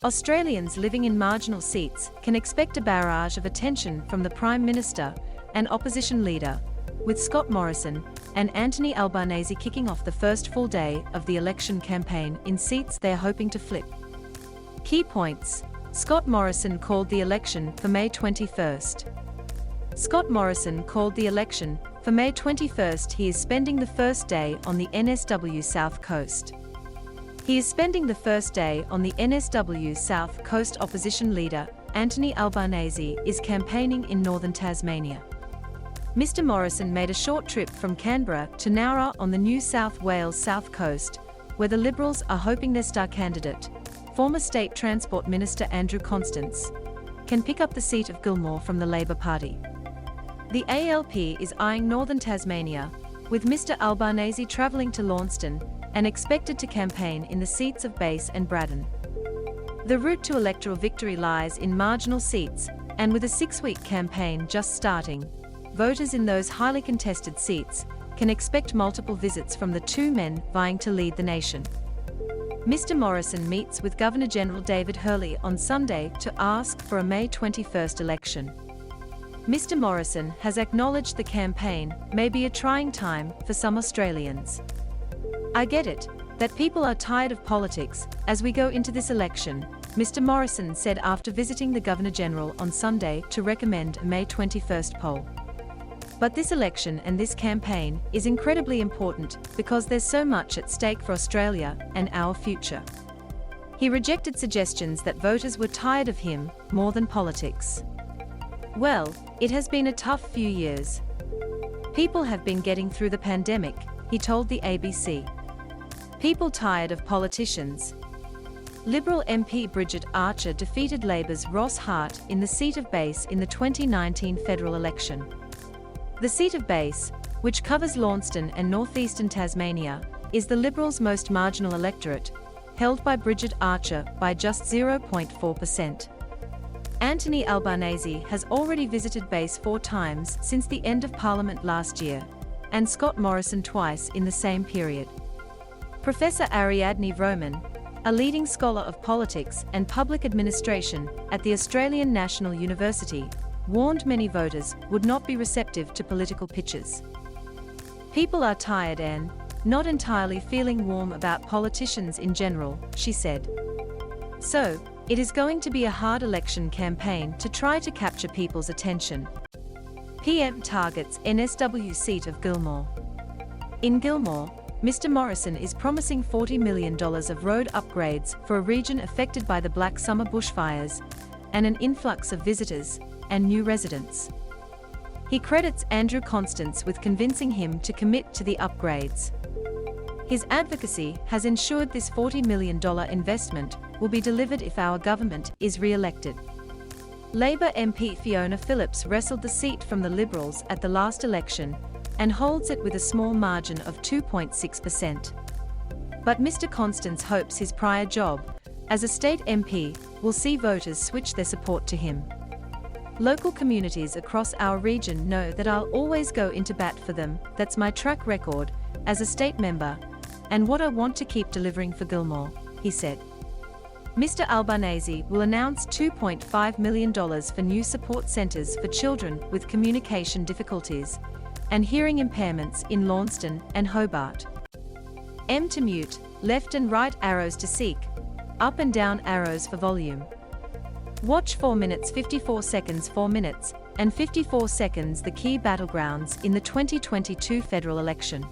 Australians living in marginal seats can expect a barrage of attention from the Prime Minister and opposition leader, with Scott Morrison and Anthony Albanese kicking off the first full day of the election campaign in seats they're hoping to flip. Key points. Scott Morrison called the election for May 21st. Scott Morrison called the election for May 21st. He is spending the first day on the NSW South Coast. He is spending the first day on the NSW South Coast. Opposition leader Anthony Albanese is campaigning in northern Tasmania. Mr. Morrison made a short trip from Canberra to Nora on the New South Wales South Coast, where the Liberals are hoping their star candidate, former State Transport Minister Andrew Constance, can pick up the seat of Gilmore from the Labor Party. The ALP is eyeing northern Tasmania, with Mr. Albanese travelling to Launceston and expected to campaign in the seats of Bass and Braddon. The route to electoral victory lies in marginal seats, and with a 6-week campaign just starting, voters in those highly contested seats can expect multiple visits from the two men vying to lead the nation. Mr. Morrison meets with Governor-General David Hurley on Sunday to ask for a May 21st election. Mr. Morrison has acknowledged the campaign may be a trying time for some Australians. "I get it, that people are tired of politics as we go into this election," Mr. Morrison said after visiting the Governor-General on Sunday to recommend a May 21st poll. "But this election and this campaign is incredibly important because there's so much at stake for Australia and our future." He rejected suggestions that voters were tired of him more than politics. "Well, it has been a tough few years. People have been getting through the pandemic," he told the ABC. "People tired of politicians." Liberal MP Bridget Archer defeated Labor's Ross Hart in the seat of Bass in the 2019 federal election. The seat of Bass, which covers Launceston and northeastern Tasmania, is the Liberals' most marginal electorate, held by Bridget Archer by just 0.4%. Anthony Albanese has already visited Bass 4 times since the end of Parliament last year, and Scott Morrison twice in the same period. Professor Ariadne Vroman, a leading scholar of politics and public administration at the Australian National University, warned many voters would not be receptive to political pitches. "People are tired and not entirely feeling warm about politicians in general," she said. "So, it is going to be a hard election campaign to try to capture people's attention." PM targets NSW seat of Gilmore. In Gilmore, Mr. Morrison is promising $40 million of road upgrades for a region affected by the Black Summer bushfires and an influx of visitors and new residents. He credits Andrew Constance with convincing him to commit to the upgrades. His advocacy has ensured this $40 million investment will be delivered if our government is re-elected. Labor MP Fiona Phillips wrestled the seat from the Liberals at the last election and holds it with a small margin of 2.6%. But Mr. Constance hopes his prior job as a state MP will see voters switch their support to him. "Local communities across our region know that I'll always go into bat for them. That's my track record as a state member and what I want to keep delivering for Gilmore," he said. Mr. Albanese will announce $2.5 million for new support centres for children with communication difficulties and hearing impairments in Launceston and Hobart. M to mute, left and right arrows to seek, up and down arrows for volume. Watch 4 minutes 54 seconds 4 minutes and 54 seconds the key battlegrounds in the 2022 federal election.